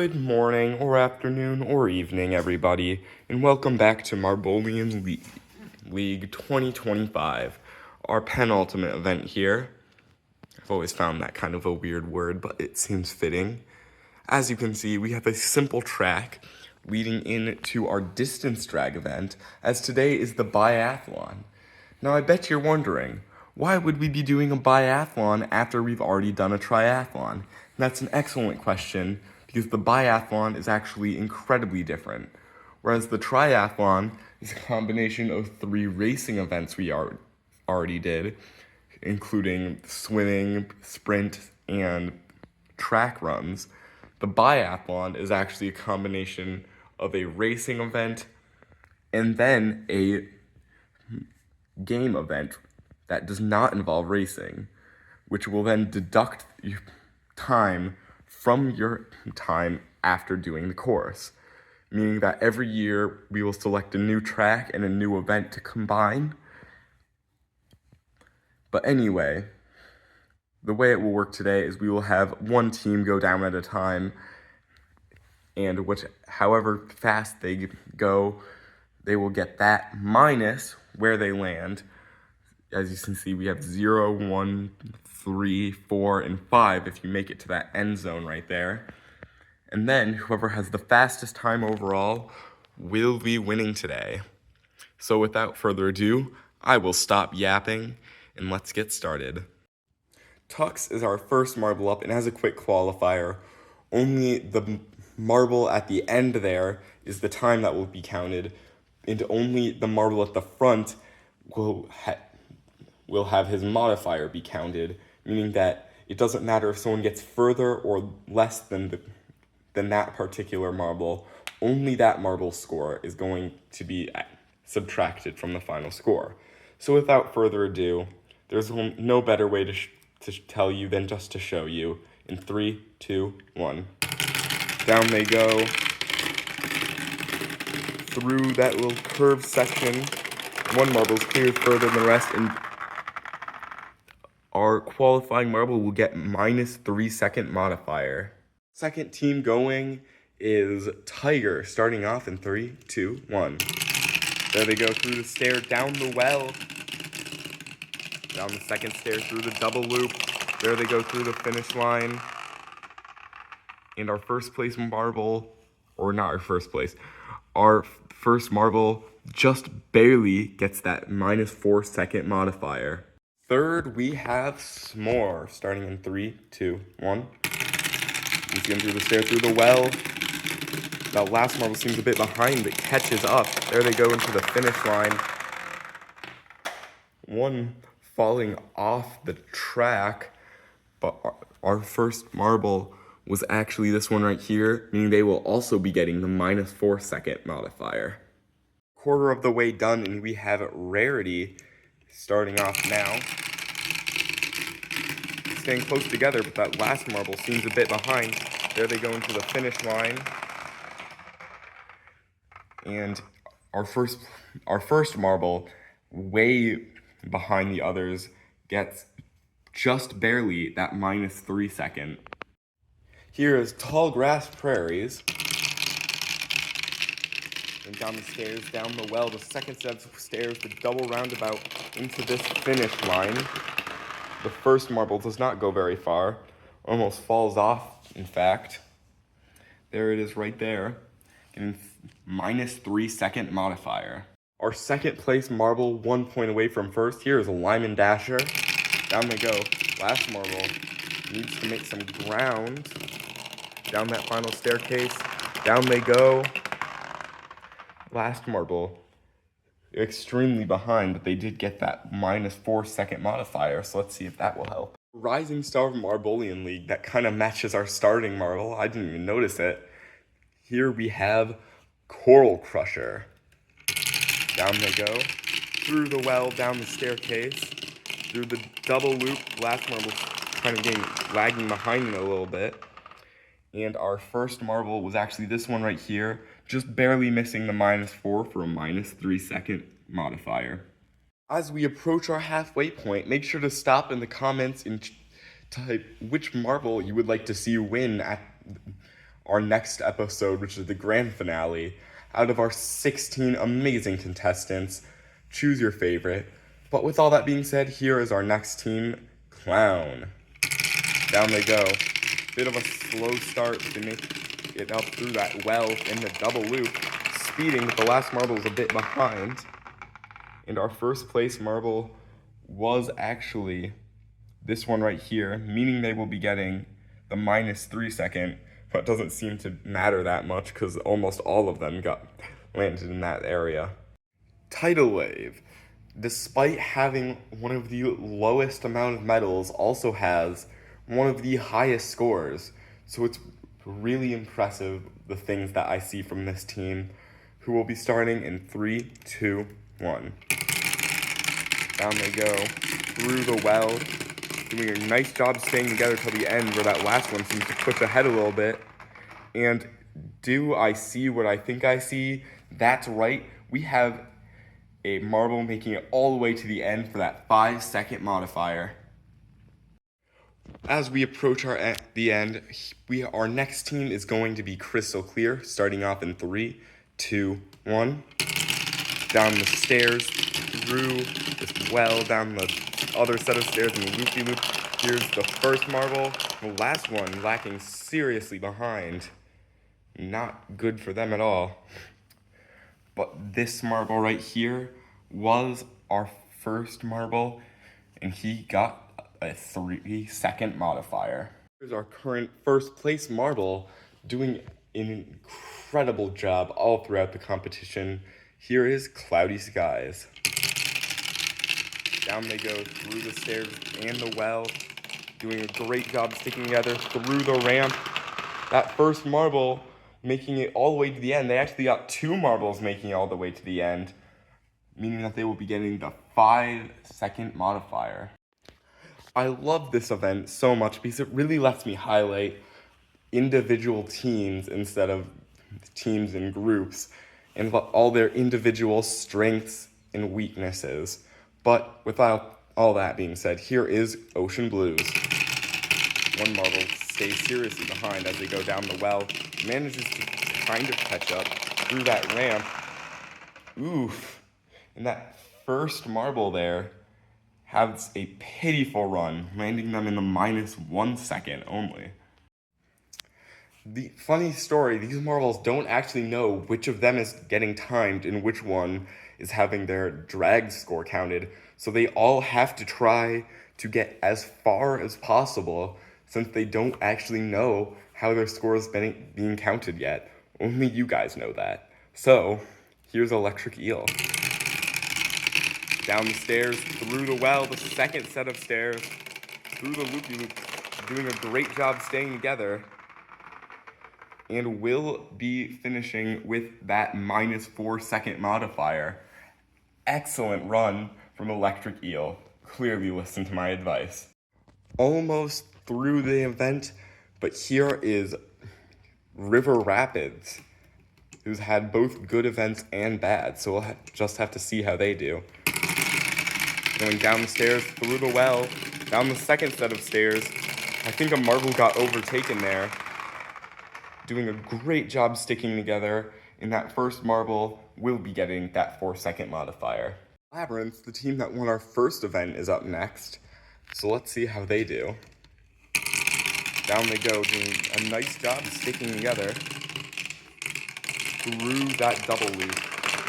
Good morning, or afternoon, or evening, everybody, and welcome back to Marbolian League 2025, our penultimate event here. I've always found that kind of a weird word, but it seems fitting. As you can see, we have a simple track leading into our distance drag event, as today is the biathlon. Now, I bet you're wondering, why would we be doing a biathlon after we've already done a triathlon? And that's an excellent question, because the biathlon is actually incredibly different. Whereas the triathlon is a combination of 3 racing events we already did, including swimming, sprint, and track runs. The biathlon is actually a combination of a racing event and then a game event that does not involve racing, which will then deduct time from your time after doing the course, meaning that every year we will select a new track and a new event to combine. But anyway, the way it will work today is we will have one team go down at a time, and however fast they go, they will get that minus where they land. As you can see, we have 0, 1, 3, 4, and 5 if you make it to that end zone right there. And then whoever has the fastest time overall will be winning today. So without further ado, I will stop yapping and let's get started. Tux is our first marble up and has a quick qualifier. Only the marble at the end there is the time that will be counted, and only the marble at the front will have his modifier be counted, meaning that it doesn't matter if someone gets further or less than that particular marble, only that marble score is going to be subtracted from the final score. So without further ado, there's no better way to tell you than just to show you. In 3, 2, 1. Down they go through that little curved section. One marble's cleared further than the rest, and our qualifying marble will get minus 3-second modifier. Second team going is Tiger, starting off in 3, 2, 1. There they go through the stair, down the well, down the second stair, through the double loop. There they go through the finish line. And our first place marble, or not our first place, our first marble just barely gets that minus 4-second modifier. Third, we have S'more, starting in 3, 2, 1. He's going through the stair, through the well. That last marble seems a bit behind, but catches up. There they go into the finish line. One falling off the track, but our first marble was actually this one right here, meaning they will also be getting the minus 4-second modifier. Quarter of the way done, and we have Rarity starting off now. Staying close together, but that last marble seems a bit behind. There they go into the finish line. And our first marble, way behind the others, gets just barely that minus 3-second. Here is Tall Grass Prairies. And down the stairs, down the well, the second set of stairs, the double roundabout into this finish line. The first marble does not go very far, almost falls off, in fact. There it is right there, getting minus 3-second modifier. Our second place marble, 1 point away from first. Here is a Lyman Dasher. Down they go. Last marble needs to make some ground. Down that final staircase. Down they go. Last marble, extremely behind, but they did get that minus 4-second modifier, so let's see if that will help. Rising Star Marbolian League, that kind of matches our starting marble. I didn't even notice it. Here we have Coral Crusher. Down they go, through the well, down the staircase, through the double loop. Last marble kind of lagging behind it a little bit. And our first marble was actually this one right here, just barely missing the minus 4 for a minus 3-second modifier. As we approach our halfway point, make sure to stop in the comments and type which marble you would like to see win at our next episode, which is the grand finale. Out of our 16 amazing contestants, choose your favorite. But with all that being said, here is our next team, Clown. Down they go. Bit of a slow start to make it up through that well in the double loop. Speeding, but the last marble is a bit behind. And our first place marble was actually this one right here, meaning they will be getting the -3 second, but it doesn't seem to matter that much because almost all of them got landed in that area. Tidal Wave, despite having one of the lowest amount of medals, also has one of the highest scores. So it's really impressive, the things that I see from this team, who will be starting in 3, 2, 1. Down they go, through the well, doing a nice job staying together till the end, where that last one seems to push ahead a little bit. And do I see what I think I see? That's right, we have a marble making it all the way to the end for that 5-second modifier. As we approach the end, our next team is going to be Crystal Clear, starting off in 3, 2, 1. Down the stairs, through this well, down the other set of stairs in the loopy-loop. Here's the first marble, the last one lacking seriously behind. Not good for them at all. But this marble right here was our first marble, and he got a 3-second modifier. Here's our current first place marble, doing an incredible job all throughout the competition. Here is Cloudy Skies. Down they go through the stairs and the well, doing a great job sticking together through the ramp. That first marble making it all the way to the end. They actually got 2 marbles making it all the way to the end, meaning that they will be getting the 5-second modifier. I love this event so much because it really lets me highlight individual teams instead of teams and groups, and all their individual strengths and weaknesses. But without all that being said, here is Ocean Blues. One marble stays seriously behind as they go down the well, manages to kind of catch up through that ramp. Oof. And that first marble there has a pitiful run, landing them in the -1 second only. The funny story, these marbles don't actually know which of them is getting timed and which one is having their drag score counted, so they all have to try to get as far as possible since they don't actually know how their score is being counted yet. Only you guys know that. So, here's Electric Eel. Down the stairs, through the well, the second set of stairs, through the loopy-loop, doing a great job staying together, and will be finishing with that -4-second modifier. Excellent run from Electric Eel. Clearly listened to my advice. Almost through the event, but here is River Rapids, who's had both good events and bad, so we'll just have to see how they do. Going down the stairs, through the well, down the second set of stairs. I think a marble got overtaken there. Doing a great job sticking together, and that first marble will be getting that 4-second modifier. Labyrinth, the team that won our first event, is up next, so let's see how they do. Down they go, doing a nice job sticking together through that double loop,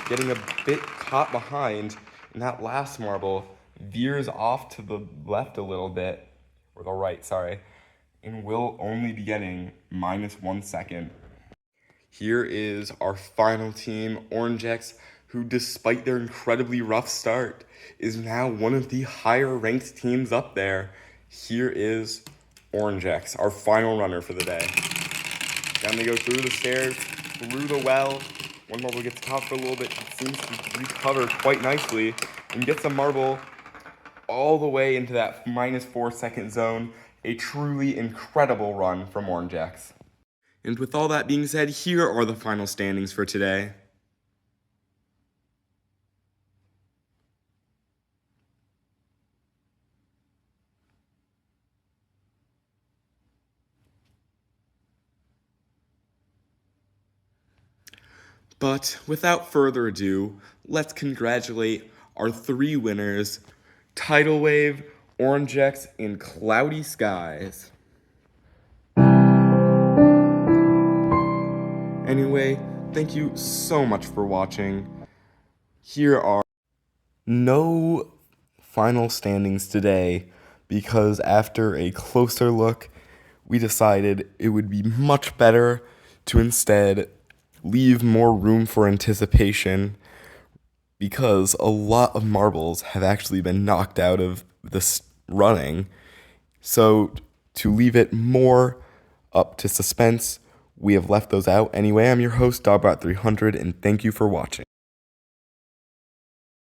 getting a bit caught behind, and that last marble veers off to the left a little bit, or the right, sorry, and will only be getting -1 second. Here is our final team, Orange X, who, despite their incredibly rough start, is now one of the higher ranked teams up there. Here is Orange X, our final runner for the day. Down they go through the stairs, through the well. One marble gets caught for a little bit, seems to recover quite nicely, and gets a marble all the way into that -4 second zone. A truly incredible run from Orange X. And with all that being said, here are the final standings for today. But without further ado, let's congratulate our 3 winners, Tidal Wave, Orange X, and Cloudy Skies. Anyway, thank you so much for watching. Here are no final standings today because after a closer look, we decided it would be much better to instead leave more room for anticipation because a lot of marbles have actually been knocked out of this running. So to leave it more up to suspense, we have left those out. Anyway, I'm your host, Dogbot300, and thank you for watching.